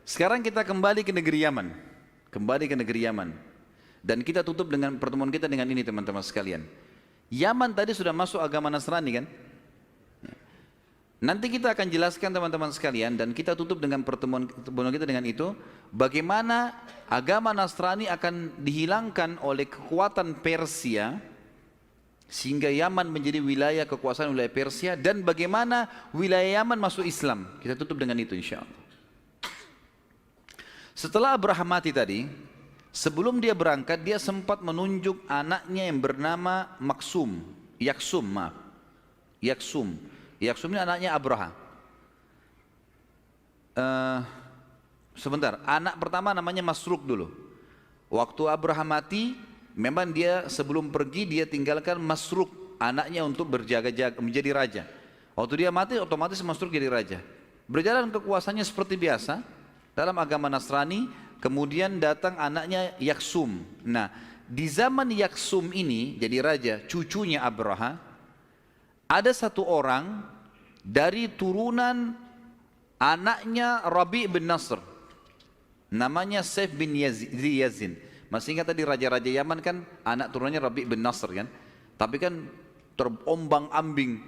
Sekarang kita kembali ke negeri Yaman. Kembali ke negeri Yaman. Dan kita tutup dengan pertemuan kita dengan ini teman-teman sekalian. Yaman tadi sudah masuk agama Nasrani kan? Nanti kita akan jelaskan teman-teman sekalian dan kita tutup dengan pertemuan kita dengan itu. Bagaimana agama Nasrani akan dihilangkan oleh kekuatan Persia. Sehingga Yaman menjadi wilayah kekuasaan wilayah Persia. Dan bagaimana wilayah Yaman masuk Islam. Kita tutup dengan itu insya Allah. Setelah Abraham mati tadi, sebelum dia berangkat, dia sempat menunjuk anaknya yang bernama Yaksum. Yaksum ini anaknya Abraham. Sebentar, anak pertama namanya Masruk dulu. Waktu Abraham mati, memang dia sebelum pergi dia tinggalkan Masruk, anaknya untuk berjaga-jaga, menjadi raja. Waktu dia mati, otomatis Masruk jadi raja. Berjalan kekuasaannya seperti biasa. Dalam agama Nasrani, kemudian datang anaknya Yaksum. Nah, di zaman Yaksum ini jadi raja, cucunya Abraha, ada satu orang dari turunan anaknya Rabi' bin Nasr. Namanya Saif bin Yazin. Masih ingat tadi raja-raja Yaman kan anak turunannya Rabi' bin Nasr kan? Tapi kan terombang-ambing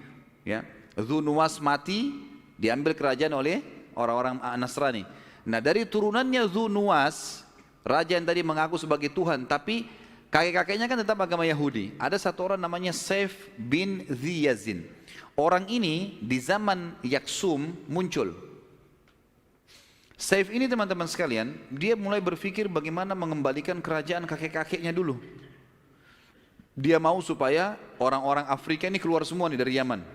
ya. Zunuwas mati, diambil kerajaan oleh orang-orang Nasrani. Nah dari turunannya Zunuwas, raja yang tadi mengaku sebagai Tuhan, tapi kakek-kakeknya kan tetap agama Yahudi. Ada satu orang namanya Saif bin Yazin. Orang ini di zaman Yaksum muncul. Saif ini teman-teman sekalian, dia mulai berpikir bagaimana mengembalikan kerajaan kakek-kakeknya dulu. Dia mau supaya orang-orang Afrika ini keluar semua nih dari Yaman.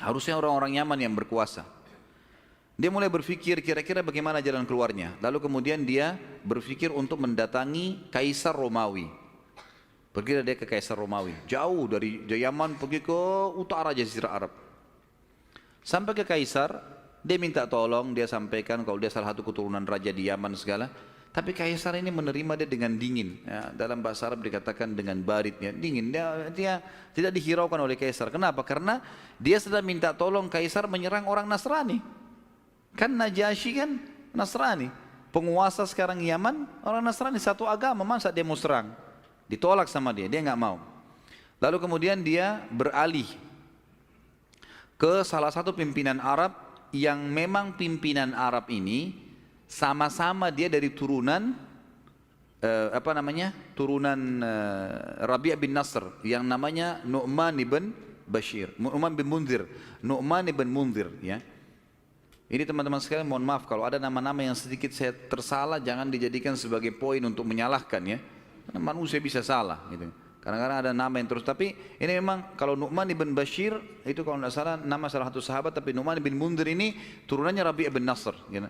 Harusnya orang-orang Yaman yang berkuasa. Dia mulai berpikir kira-kira bagaimana jalan keluarnya. Lalu kemudian dia berpikir untuk mendatangi Kaisar Romawi. Pergi dia ke Kaisar Romawi. Jauh dari Yaman pergi ke utara Jazirah Arab. Sampai ke Kaisar, dia minta tolong, dia sampaikan kalau dia salah satu keturunan raja di Yaman segala. Tapi Kaisar ini menerima dia dengan dingin. Ya, dalam bahasa Arab dikatakan dengan barit, ya, dingin. Dia tidak dihiraukan oleh Kaisar. Kenapa? Karena dia sedang minta tolong Kaisar menyerang orang Nasrani. Kan Najasyi kan Nasrani, penguasa sekarang Yaman orang Nasrani, satu agama, masa dia mau serang? Ditolak sama dia nggak mau. Lalu kemudian dia beralih ke salah satu pimpinan Arab yang memang pimpinan Arab ini sama-sama dia dari turunan turunan Rabi' bin Nasr yang namanya Nu'man bin Munzir ya. Ini teman-teman sekalian, mohon maaf kalau ada nama-nama yang sedikit saya tersalah, jangan dijadikan sebagai poin untuk menyalahkan ya. Karena manusia bisa salah gitu. Kadang-kadang ada nama yang terus, tapi ini memang kalau Nu'man bin Bashir itu kalau tidak salah nama salah satu sahabat, tapi Nu'man bin Munzir ini turunannya Rabi' bin Nasr gitu.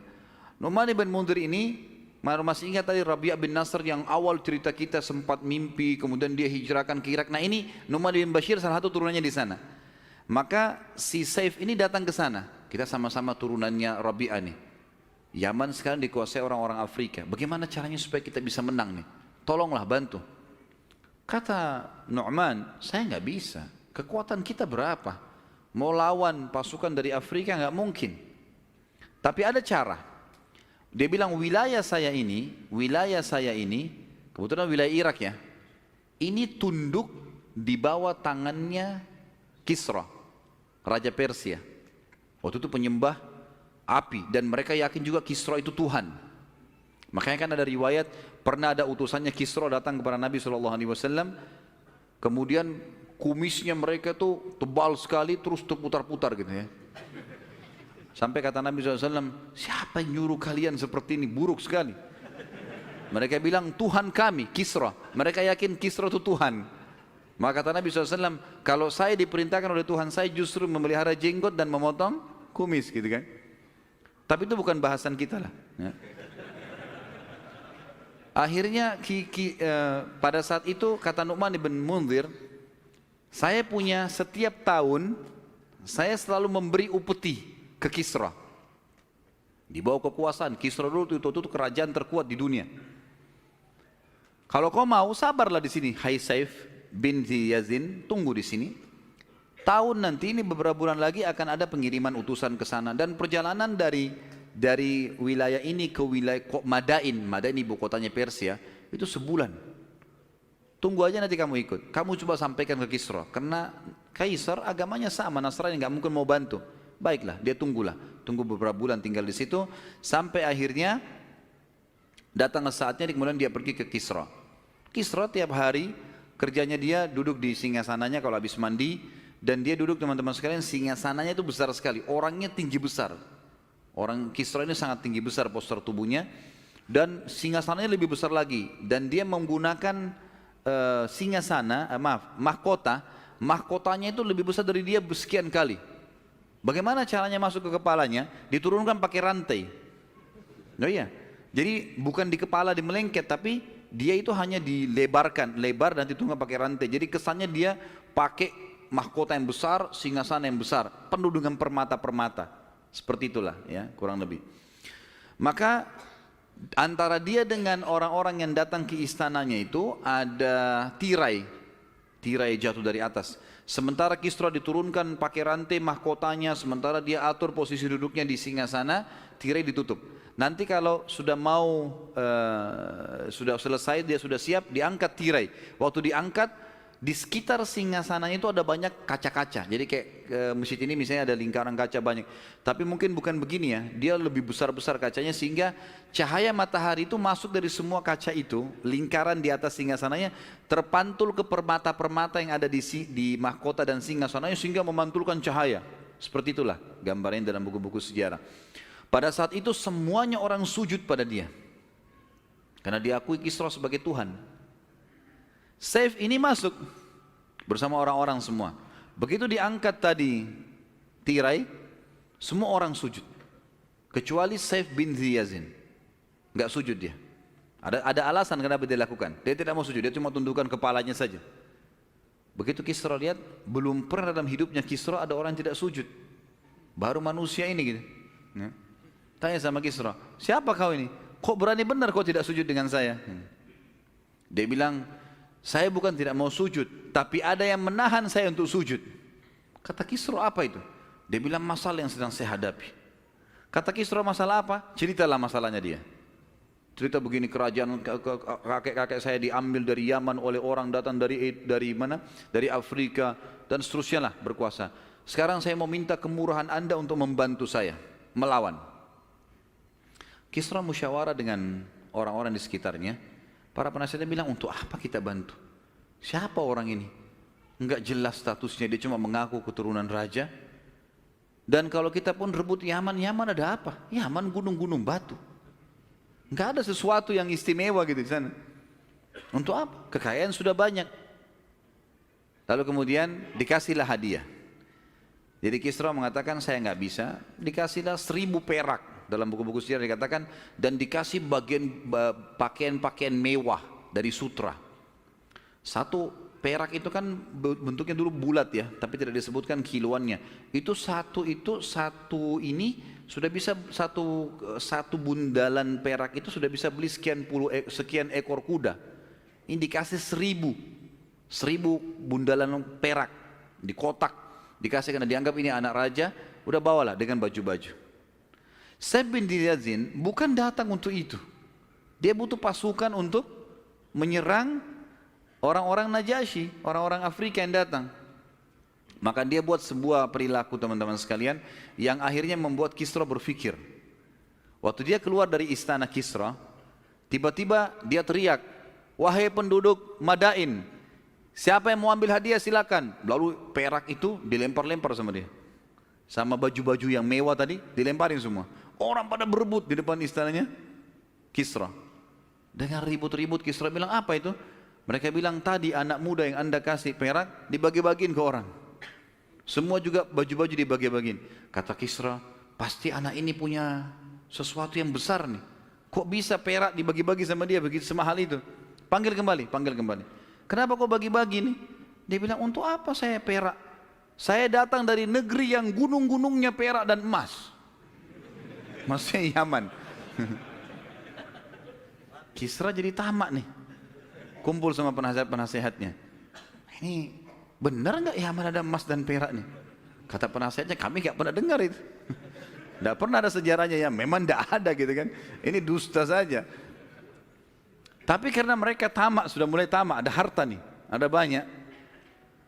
Nu'man bin Munzir ini masih ingat tadi Rabi' bin Nasr yang awal cerita kita sempat mimpi, kemudian dia hijrahkan ke Irak. Nah ini Nu'man bin Bashir salah satu turunannya di sana. Maka si Saif ini datang ke sana. Kita sama-sama turunannya Rabi'ah nih. Yaman sekarang dikuasai orang-orang Afrika. Bagaimana caranya supaya kita bisa menang nih? Tolonglah bantu. Kata Nu'man, saya nggak bisa. Kekuatan kita berapa? Mau lawan pasukan dari Afrika nggak mungkin. Tapi ada cara. Dia bilang wilayah saya ini, kebetulan wilayah Irak ya. Ini tunduk di bawah tangannya Kisra, Raja Persia. Waktu itu penyembah api dan mereka yakin juga Kisra itu Tuhan. Makanya kan ada riwayat pernah ada utusannya Kisra datang kepada Nabi SAW. Kemudian kumisnya mereka tuh tebal sekali terus terputar-putar gitu ya. Sampai kata Nabi SAW, siapa yang nyuruh kalian seperti ini, buruk sekali. Mereka bilang Tuhan kami Kisra. Mereka yakin Kisra itu Tuhan. Maka kata Nabi SAW, kalau saya diperintahkan oleh Tuhan saya justru memelihara jenggot dan memotong kumis gitu kan. Tapi itu bukan bahasan kita lah ya. Akhirnya pada saat itu kata Nu'man bin Munzir, saya punya setiap tahun saya selalu memberi upeti ke Kisra. Di bawah kekuasaan Kisra dulu itu kerajaan terkuat di dunia. Kalau kau mau sabarlah di sini, hai Saif bin Yazin, tunggu di sini. Tahun nanti ini beberapa bulan lagi akan ada pengiriman utusan ke sana dan perjalanan dari dari wilayah ini ke wilayah Madain, Madain ibu kotanya Persia, itu sebulan. Tunggu aja nanti kamu ikut. Kamu coba sampaikan ke Kisra, karena Kaisar agamanya sama, Nasrani, nggak mungkin mau bantu. Baiklah, dia tunggulah, tunggu beberapa bulan tinggal di situ, sampai akhirnya datang saatnya, kemudian dia pergi ke Kisra. Kisra tiap hari kerjanya dia duduk di singgasananya kalau habis mandi, dan dia duduk, teman-teman sekalian, singgasananya itu besar sekali, orangnya tinggi besar. Orang Kisra ini sangat tinggi besar postur tubuhnya, dan singgasananya lebih besar lagi, dan dia menggunakan mahkotanya itu lebih besar dari dia sekian kali. Bagaimana caranya masuk ke kepalanya? Diturunkan pakai rantai. Oh iya, jadi bukan di kepala dimelengket, tapi dia itu hanya dilebarkan, lebar dan diturunkan pakai rantai. Jadi kesannya dia pakai mahkota yang besar, singgasana yang besar, penuh dengan permata-permata. Seperti itulah ya, kurang lebih. Maka antara dia dengan orang-orang yang datang ke istananya itu ada tirai jatuh dari atas. Sementara Kisra diturunkan pakai rantai mahkotanya, sementara dia atur posisi duduknya di singgasana, tirai ditutup. Nanti kalau sudah sudah selesai, dia sudah siap, diangkat tirai. Waktu diangkat, di sekitar singgasananya itu ada banyak kaca-kaca. Jadi kayak masjid ini misalnya ada lingkaran kaca banyak. Tapi mungkin bukan begini ya, dia lebih besar-besar kacanya sehingga cahaya matahari itu masuk dari semua kaca itu, lingkaran di atas singgasananya terpantul ke permata-permata yang ada di mahkota dan singgasananya sehingga memantulkan cahaya. Seperti itulah gambarnya dalam buku-buku sejarah. Pada saat itu semuanya orang sujud pada dia, karena diakui Kisra sebagai Tuhan. Saif ini masuk bersama orang-orang semua. Begitu diangkat tadi tirai, semua orang sujud, kecuali Saif bin Ziyazin, nggak sujud dia. Ada alasan kenapa dia lakukan. Dia tidak mau sujud, dia cuma tundukkan kepalanya saja. Begitu Kisra lihat, belum pernah dalam hidupnya Kisra ada orang yang tidak sujud, baru manusia ini gitu. Ya. Tanya sama Kisra, siapa kau ini? Kok berani benar kau tidak sujud dengan saya? Dia bilang, saya bukan tidak mau sujud, tapi ada yang menahan saya untuk sujud. Kata Kisra, apa itu? Dia bilang, masalah yang sedang saya hadapi. Kata Kisra, masalah apa? Ceritalah masalahnya dia. Cerita begini, kerajaan kakek-kakek saya diambil dari Yaman oleh orang datang dari mana? Dari Afrika dan seterusnya lah, berkuasa. Sekarang saya mau minta kemurahan Anda untuk membantu saya melawan. Kisra musyawarah dengan orang-orang di sekitarnya. Para penasihatnya bilang, untuk apa kita bantu? Siapa orang ini? Enggak jelas statusnya, dia cuma mengaku keturunan raja. Dan kalau kita pun rebut Yaman, Yaman ada apa? Yaman gunung-gunung batu. Enggak ada sesuatu yang istimewa gitu di sana. Untuk apa? Kekayaan sudah banyak. Lalu kemudian dikasihlah hadiah. Jadi Kisra mengatakan, saya enggak bisa. Dikasihlah 1000 perak. Dalam buku-buku sejarah dikatakan, dan dikasih pakaian-pakaian mewah dari sutra. Satu perak itu kan bentuknya dulu bulat ya, tapi tidak disebutkan kiloannya. Itu satu ini sudah bisa satu bundalan perak itu sudah bisa beli sekian ekor kuda. Ini dikasih 1000 bundalan perak di kotak, dikasih karena dianggap ini anak raja. Udah bawalah dengan baju-baju. Saif bin Ziyazin bukan datang untuk itu. Dia butuh pasukan untuk menyerang orang-orang Najasyi, orang-orang Afrika yang datang. Maka dia buat sebuah perilaku, teman-teman sekalian, yang akhirnya membuat Kisra berpikir. Waktu dia keluar dari istana Kisra, tiba-tiba dia teriak, wahai penduduk Madain, siapa yang mau ambil hadiah silakan. Lalu perak itu dilempar-lempar sama dia. Sama baju-baju yang mewah tadi dilemparin semua. Orang pada berebut di depan istananya Kisra. Dengan ribut-ribut Kisra bilang, apa itu? Mereka bilang, tadi anak muda yang anda kasih perak dibagi-bagiin ke orang. Semua juga baju-baju dibagi-bagiin. Kata Kisra, pasti anak ini punya sesuatu yang besar nih. Kok bisa perak dibagi-bagi sama dia begitu semahal itu? Panggil kembali. Kenapa kok bagi-bagi nih? Dia bilang, untuk apa saya perak? Saya datang dari negeri yang gunung-gunungnya perak dan emas. Maksudnya Yaman. Kisra jadi tamak nih. Kumpul sama penasihat-penasihatnya. Ini benar nggak Yaman ada emas dan perak nih? Kata penasihatnya, kami nggak pernah dengar itu. Tidak pernah ada sejarahnya ya, memang tidak ada gitu kan. Ini dusta saja. Tapi karena mereka tamak, sudah mulai tamak, ada harta nih, ada banyak.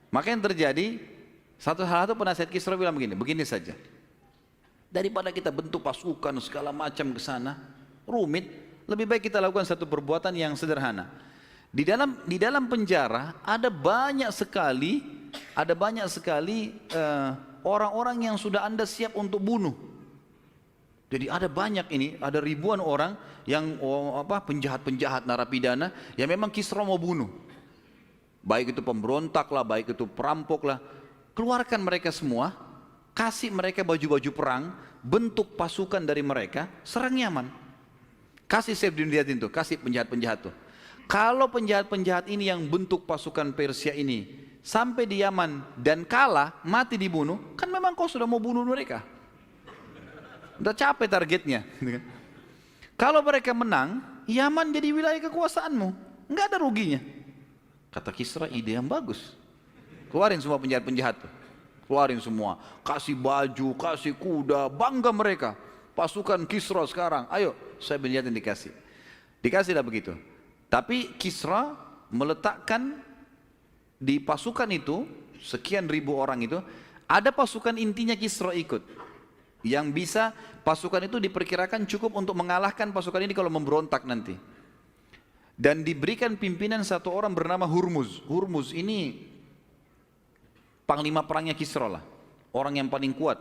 Maka yang terjadi, satu penasihat Kisra bilang begini saja. Daripada kita bentuk pasukan segala macam ke sana, rumit, lebih baik kita lakukan satu perbuatan yang sederhana. Di dalam penjara ada banyak sekali orang-orang yang sudah Anda siap untuk bunuh. Jadi ada banyak ini, ada ribuan orang yang penjahat-penjahat narapidana yang memang Kisra mau bunuh. Baik itu pemberontak lah, baik itu perampok lah. Keluarkan mereka semua, kasih mereka baju-baju perang, bentuk pasukan dari mereka, serang Yaman. Kasih Saifeddin Riyadin tuh, kasih penjahat-penjahat tuh. Kalau penjahat-penjahat ini yang bentuk pasukan Persia ini sampai di Yaman dan kalah, mati dibunuh, kan memang kau sudah mau bunuh mereka. Udah capek targetnya. Kalau mereka menang, Yaman jadi wilayah kekuasaanmu, nggak ada ruginya. Kata Kisra, ide yang bagus. Keluarin semua penjahat-penjahat, keluarin semua, kasih baju, kasih kuda, bangga mereka. Pasukan Kisra sekarang, ayo, saya penjahat yang dikasihlah begitu. Tapi Kisra meletakkan di pasukan itu, sekian ribu orang itu, ada pasukan intinya Kisra ikut. Yang bisa pasukan itu diperkirakan cukup untuk mengalahkan pasukan ini kalau memberontak nanti. Dan diberikan pimpinan satu orang bernama Hurmuz. Hurmuz ini panglima perangnya Kisra lah. Orang yang paling kuat.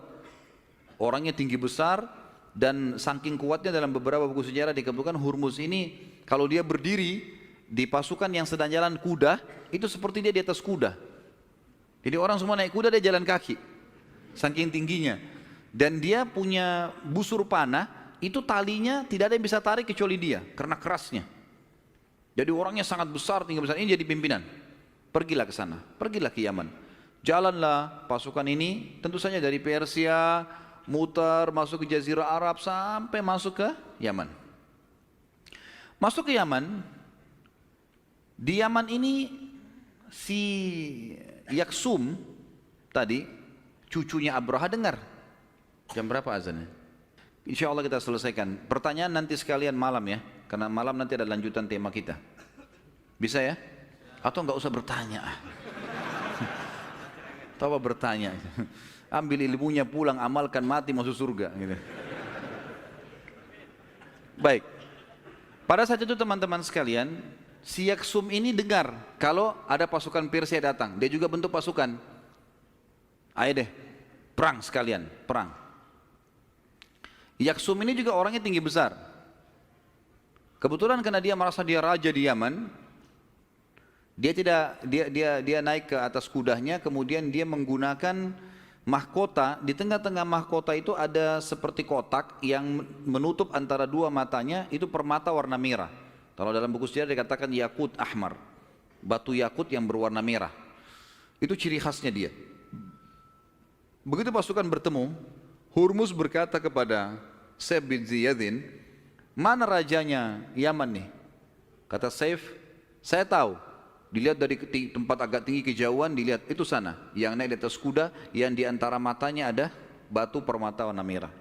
Orangnya tinggi besar dan saking kuatnya dalam beberapa buku sejarah dikatakan Hurmuz ini kalau dia berdiri di pasukan yang sedang jalan kuda, itu seperti dia di atas kuda. Jadi orang semua naik kuda, dia jalan kaki. Saking tingginya. Dan dia punya busur panah, itu talinya tidak ada yang bisa tarik kecuali dia, karena kerasnya. Jadi orangnya sangat besar, tinggi besar, ini jadi pimpinan. Pergilah ke sana, pergilah ke Yaman. Jalanlah pasukan ini, tentu saja dari Persia, muter, masuk ke Jazirah Arab, sampai masuk ke Yaman. Masuk ke Yaman, di Yaman ini si Yaksum tadi, cucunya Abraha dengar. Jam berapa azannya? Insya Allah kita selesaikan. Pertanyaan nanti sekalian malam ya, karena malam nanti ada lanjutan tema kita. Bisa ya? Atau nggak usah bertanya? Tahu bertanya? Ambil ilmunya pulang, amalkan, mati masuk surga. Gitu. Baik. Pada saat itu teman-teman sekalian, si Yaksum ini dengar kalau ada pasukan Persia datang. Dia juga bentuk pasukan. Ayo deh, perang sekalian, perang. Yaksum ini juga orangnya tinggi besar. Kebetulan karena dia merasa dia raja di Yaman, dia naik ke atas kudanya, kemudian dia menggunakan mahkota. Di tengah-tengah mahkota itu ada seperti kotak yang menutup antara dua matanya, itu permata warna merah. Kalau dalam buku sejarah dikatakan yakut ahmar, batu yakut yang berwarna merah. Itu ciri khasnya dia. Begitu pasukan bertemu, Hurmuz berkata kepada Saif bin Ziyadin, mana rajanya Yaman nih? Kata Saif, saya tahu. Dilihat dari tempat agak tinggi kejauhan, dilihat itu sana. Yang naik di atas kuda, yang di antara matanya ada batu permata warna merah.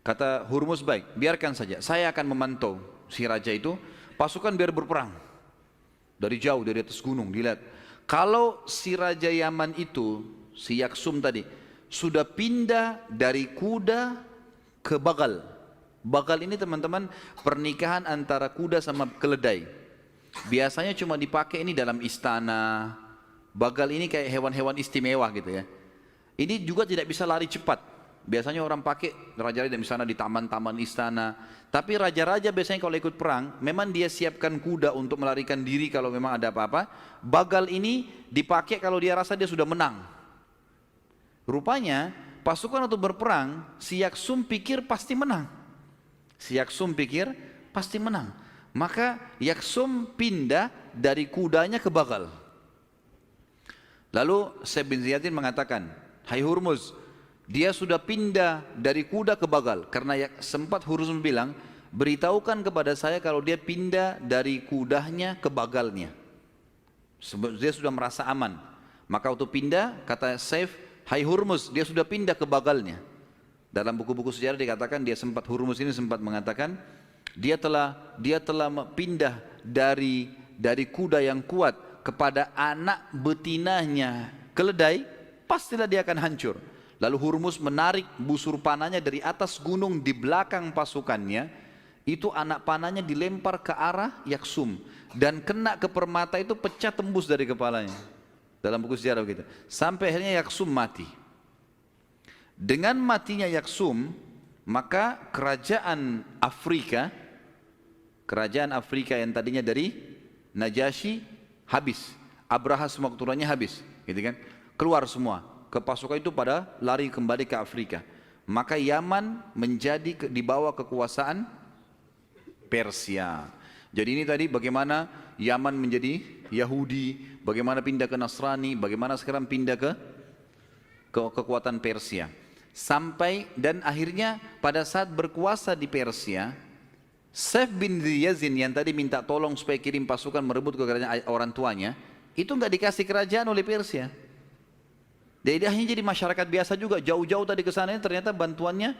Kata Hurmuz, baik, biarkan saja. Saya akan memantau si raja itu, pasukan biar berperang. Dari jauh, dari atas gunung, dilihat. Kalau si raja Yaman itu, si Yaksum tadi, sudah pindah dari kuda ke bagal. Bagal ini teman-teman pernikahan antara kuda sama keledai. Biasanya cuma dipakai ini dalam istana. Bagal ini kayak hewan-hewan istimewa gitu ya. Ini juga tidak bisa lari cepat. Biasanya orang pakai raja-raja di sana di taman-taman istana. Tapi raja-raja biasanya kalau ikut perang, memang dia siapkan kuda untuk melarikan diri kalau memang ada apa-apa. Bagal ini dipakai kalau dia rasa dia sudah menang. Rupanya pasukan untuk berperang, si Yaksum pikir pasti menang. Si Yaksum pikir pasti menang. Maka Yaksum pindah dari kudanya ke bagal. Lalu Saif bin Ziyadin mengatakan, hai Hurmuz, dia sudah pindah dari kuda ke bagal. Karena sempat Hurmuz bilang, beritahukan kepada saya kalau dia pindah dari kudanya ke bagalnya. Dia sudah merasa aman. Maka waktu pindah, kata Saif, hai Hurmuz, dia sudah pindah ke bagalnya. Dalam buku-buku sejarah dikatakan Hurmuz ini sempat mengatakan dia telah pindah dari kuda yang kuat kepada anak betinanya keledai, pastilah dia akan hancur. Lalu Hurmuz menarik busur panahnya dari atas gunung di belakang pasukannya, itu anak panahnya dilempar ke arah Yaksum dan kena ke permata itu, pecah tembus dari kepalanya. Dalam buku sejarah begitu. Sampai akhirnya Yaksum mati. Dengan matinya Yaksum, maka kerajaan Afrika yang tadinya dari Najasyi habis. Abraha semua keturunannya habis, gitu kan? Keluar semua. Ke pasukan itu pada lari kembali ke Afrika. Maka Yaman menjadi di bawah kekuasaan Persia. Jadi ini tadi bagaimana Yaman menjadi Yahudi, bagaimana pindah ke Nasrani, bagaimana sekarang pindah ke kekuatan Persia. Sampai dan akhirnya pada saat berkuasa di Persia, Saif bin Yazid yang tadi minta tolong supaya kirim pasukan merebut ke kerajaan orang tuanya, itu nggak dikasih kerajaan oleh Persia. Dia hanya jadi masyarakat biasa juga, jauh-jauh tadi ke sana, ternyata bantuannya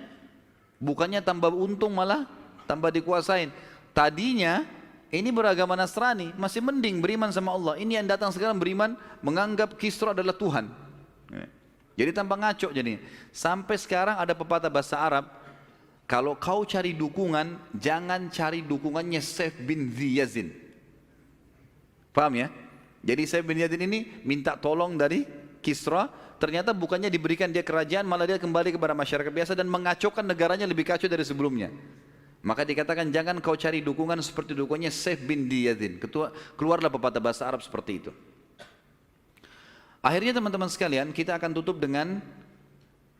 bukannya tambah untung, malah tambah dikuasain. Tadinya ini beragama Nasrani, masih mending beriman sama Allah. Ini yang datang sekarang beriman, menganggap Kisra adalah Tuhan. Jadi tanpa ngaco jadi. Sampai sekarang ada pepatah bahasa Arab, kalau kau cari dukungan, jangan cari dukungannya Saif bin Yazid. Paham ya? Jadi Saif bin Yazid ini minta tolong dari Kisra, ternyata bukannya diberikan dia kerajaan, malah dia kembali kepada masyarakat biasa dan mengacaukan negaranya lebih kacau dari sebelumnya. Maka dikatakan jangan kau cari dukungan seperti dukungannya Saif bin Yazid. Keluarlah pepatah bahasa Arab seperti itu. Akhirnya teman-teman sekalian, kita akan tutup dengan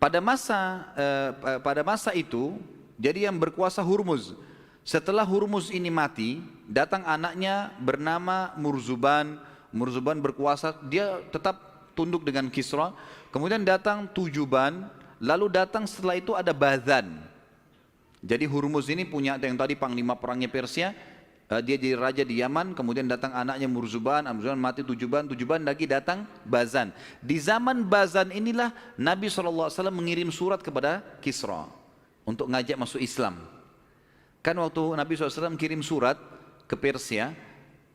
pada masa itu, jadi yang berkuasa Hurmuz. Setelah Hurmuz ini mati, datang anaknya bernama Murzuban. Murzuban berkuasa, dia tetap tunduk dengan Kisra. Kemudian datang Tujuban, lalu datang setelah itu ada Bazan. Jadi Hurmuz ini punya yang tadi panglima perangnya Persia, dia jadi raja di Yaman, kemudian datang anaknya Murzuban, Murzuban mati Tujuban lagi datang Bazan. Di zaman Bazan inilah Nabi SAW mengirim surat kepada Kisra untuk ngajak masuk Islam. Kan waktu Nabi SAW kirim surat ke Persia,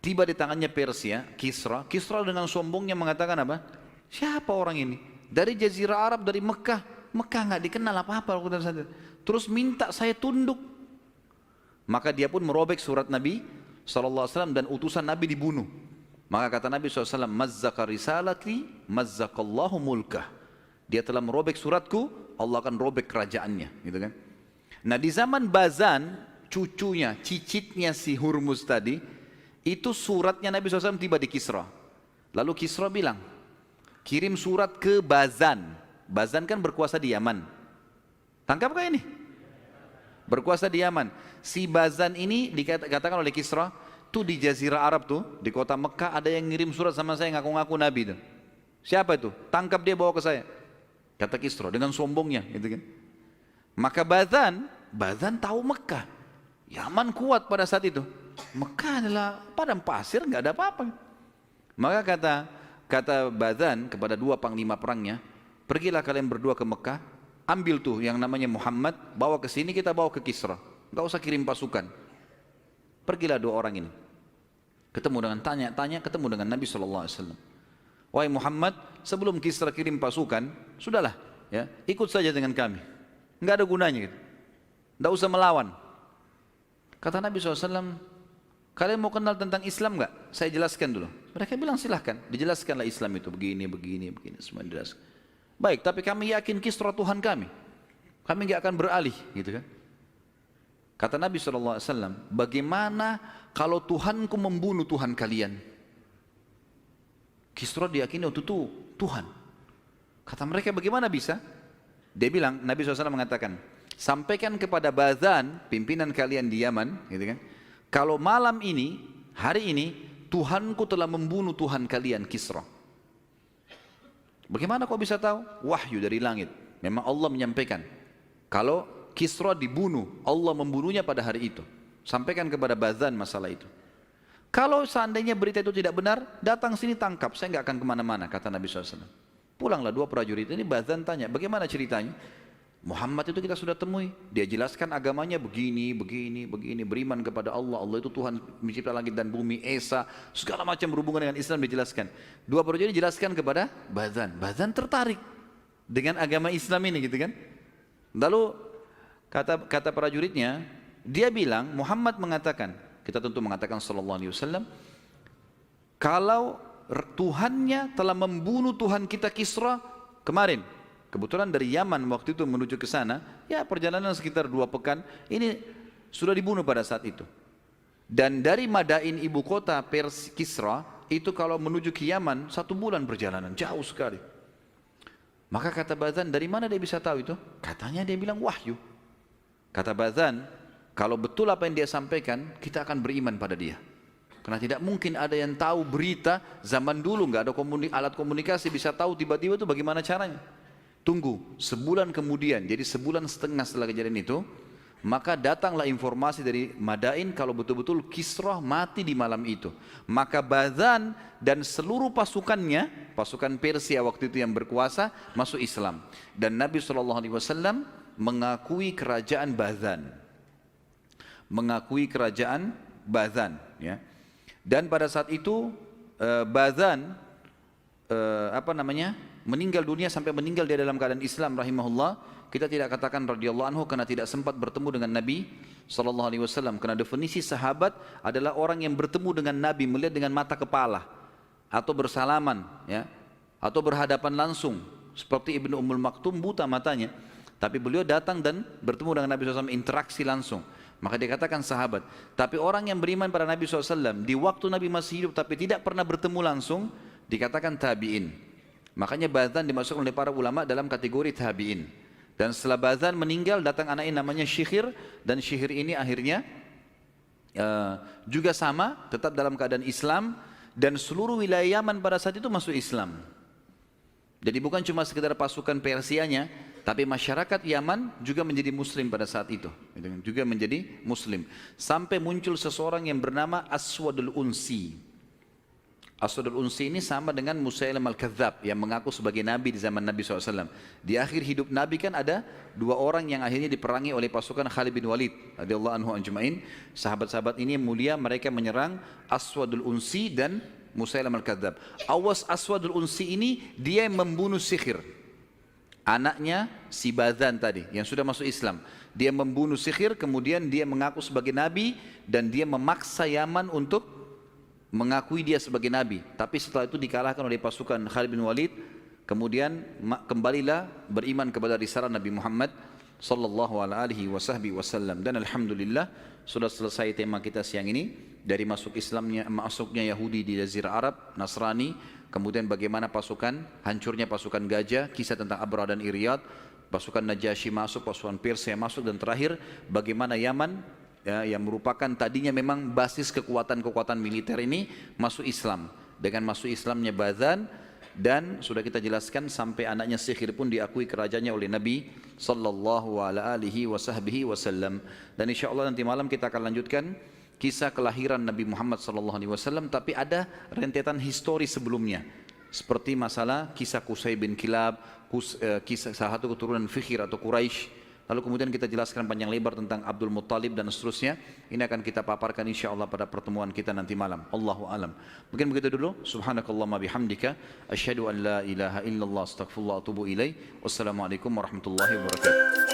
tiba di tangannya Persia, Kisra dengan sombongnya mengatakan apa? Siapa orang ini? Dari Jazirah Arab, dari Mekah nggak dikenal apa-apa. Terus minta saya tunduk. Maka dia pun merobek surat Nabi SAW dan utusan Nabi dibunuh. Maka kata Nabi SAW, mazzaka risalati, mazzakallahu mulkah. Dia telah merobek suratku, Allah akan robek kerajaannya. Gitu kan? Nah di zaman Bazan, cucunya, cicitnya si Hurmuz tadi, itu suratnya Nabi SAW tiba di Kisra. Lalu Kisra bilang, kirim surat ke Bazan. Bazan kan berkuasa di Yaman. Tangkapkah ini? Berkuasa di Yaman. Si Bazan ini dikatakan oleh Kisra, tuh di Jazirah Arab tuh, di kota Mekah ada yang ngirim surat sama saya ngaku-ngaku Nabi tuh. Siapa itu? Tangkap dia, bawa ke saya. Kata Kisra dengan sombongnya, gitu kan. Maka Bazan tahu Mekah. Yaman kuat pada saat itu. Mekah adalah padang pasir, nggak ada apa-apa. Maka kata Bazan kepada dua panglima perangnya, pergilah kalian berdua ke Mekah, ambil tuh yang namanya Muhammad, bawa ke sini, kita bawa ke Kisra. Enggak usah kirim pasukan. Pergilah dua orang ini. Ketemu dengan tanya, ketemu dengan Nabi SAW. Wahai Muhammad, sebelum Kisra kirim pasukan, sudahlah, ya, ikut saja dengan kami. Enggak ada gunanya gitu. Enggak usah melawan. Kata Nabi SAW, kalian mau kenal tentang Islam enggak? Saya jelaskan dulu. Mereka bilang silahkan, dijelaskanlah Islam itu begini, semua dijelaskan. Baik, tapi kami yakin Kisra Tuhan kami. Kami enggak akan beralih, gitu kan? Kata Nabi SAW, bagaimana kalau Tuhanku membunuh Tuhan kalian? Kisra diyakini waktu itu Tuhan. Kata mereka, bagaimana bisa? Dia bilang, Nabi SAW mengatakan, sampaikan kepada Bazan, pimpinan kalian di Yaman, gitu kan? Kalau malam ini, hari ini, Tuhanku telah membunuh Tuhan kalian, Kisra. Bagaimana kau bisa tahu? Wahyu dari langit. Memang Allah menyampaikan. Kalau Kisra dibunuh, Allah membunuhnya pada hari itu. Sampaikan kepada Bazan masalah itu. Kalau seandainya berita itu tidak benar, datang sini tangkap, saya nggak akan kemana-mana, kata Nabi SAW. Pulanglah dua prajurit ini, Bazan tanya, bagaimana ceritanya? Muhammad itu kita sudah temui, dia jelaskan agamanya begini, begini, begini, beriman kepada Allah, Allah itu Tuhan mencipta langit dan bumi, Esa, segala macam berhubungan dengan Islam dijelaskan. Dua periode dijelaskan kepada Bazan. Bazan tertarik dengan agama Islam ini gitu kan. Lalu kata prajuritnya, dia bilang, Muhammad mengatakan, kita tentu mengatakan sallallahu alaihi wasallam, kalau Tuhannya telah membunuh Tuhan kita Kisra kemarin. Kebetulan dari Yaman waktu itu menuju ke sana, ya perjalanan sekitar 2 pekan, ini sudah dibunuh pada saat itu. Dan dari Madain ibu kota Kisra, itu kalau menuju ke Yaman 1 bulan perjalanan, jauh sekali. Maka kata Bazan, dari mana dia bisa tahu itu? Katanya dia bilang wahyu. Kata Bazan, kalau betul apa yang dia sampaikan, kita akan beriman pada dia. Karena tidak mungkin ada yang tahu berita zaman dulu, nggak ada alat komunikasi, bisa tahu tiba-tiba itu bagaimana caranya. Tunggu, sebulan kemudian, jadi sebulan setengah setelah kejadian itu, maka datanglah informasi dari Madain kalau betul-betul Kisra mati di malam itu. Maka Bazan dan seluruh pasukannya, pasukan Persia waktu itu yang berkuasa, masuk Islam. Dan Nabi SAW mengakui kerajaan Bazan. Mengakui kerajaan Bazan. Ya. Dan pada saat itu Bazan meninggal dunia, sampai meninggal dia dalam keadaan Islam rahimahullah. Kita tidak katakan radhiyallahu anhu karena tidak sempat bertemu dengan Nabi SAW. Karena definisi sahabat adalah orang yang bertemu dengan Nabi, melihat dengan mata kepala, atau bersalaman, ya, atau berhadapan langsung. Seperti Ibnu Ummul Maktum, buta matanya, tapi beliau datang dan bertemu dengan Nabi SAW, interaksi langsung. Maka dikatakan sahabat. Tapi orang yang beriman pada Nabi SAW di waktu Nabi masih hidup tapi tidak pernah bertemu langsung, dikatakan tabi'in. Makanya Bazan dimasukkan oleh para ulama dalam kategori tabi'in. Dan setelah Bazan meninggal, datang anaknya namanya Syikhir, dan Syikhir ini akhirnya juga sama, tetap dalam keadaan Islam, dan seluruh wilayah Yaman pada saat itu masuk Islam. Jadi bukan cuma sekedar pasukan Persianya, tapi masyarakat Yaman juga menjadi Muslim pada saat itu, juga menjadi Muslim. Sampai muncul seseorang yang bernama Aswadul Unsi. Aswadul Unsi ini sama dengan Musailam al-Kadzab yang mengaku sebagai Nabi di zaman Nabi SAW. Di akhir hidup Nabi kan ada 2 orang yang akhirnya diperangi oleh pasukan Khalid bin Walid radhiyallahu anhu ajma'in. Sahabat-sahabat ini mulia, mereka menyerang Aswadul Unsi dan Musailam al-Kadzab. Awas Aswadul Unsi ini dia yang membunuh Syikhir, anaknya si Bazan tadi yang sudah masuk Islam. Dia membunuh Syikhir, kemudian dia mengaku sebagai Nabi dan dia memaksa Yaman untuk mengakui dia sebagai Nabi. Tapi setelah itu dikalahkan oleh pasukan Khalid bin Walid. Kemudian kembalilah beriman kepada risalah Nabi Muhammad sallallahu alaihi wasallam. Dan alhamdulillah sudah selesai tema kita siang ini, dari masuknya Yahudi di Jazirah Arab, Nasrani, kemudian bagaimana hancurnya pasukan gajah, kisah tentang Abraha dan Iryad, pasukan Najasyi masuk, pasukan Persia masuk, dan terakhir bagaimana Yaman, ya, yang merupakan tadinya memang basis kekuatan-kekuatan militer ini masuk Islam. Dengan masuk Islamnya Bazan, dan sudah kita jelaskan sampai anaknya Syikhir pun diakui kerajaannya oleh Nabi sallallahu alaihi wasallam. Dan insyaallah nanti malam kita akan lanjutkan kisah kelahiran Nabi Muhammad sallallahu alaihi wasallam, tapi ada rentetan histori sebelumnya. Seperti masalah kisah Qusay bin Kilab, kisah salah satu keturunan Fikhir atau Quraisy. Lalu kemudian kita jelaskan panjang lebar tentang Abdul Muttalib dan seterusnya. Ini akan kita paparkan insyaallah pada pertemuan kita nanti malam. Allahu alam. Mungkin begitu dulu. Subhanakallahumma bihamdika asyhadu an la ilaha illallah astaghfirullah wa atubu ilaih. Wassalamualaikum warahmatullahi wabarakatuh.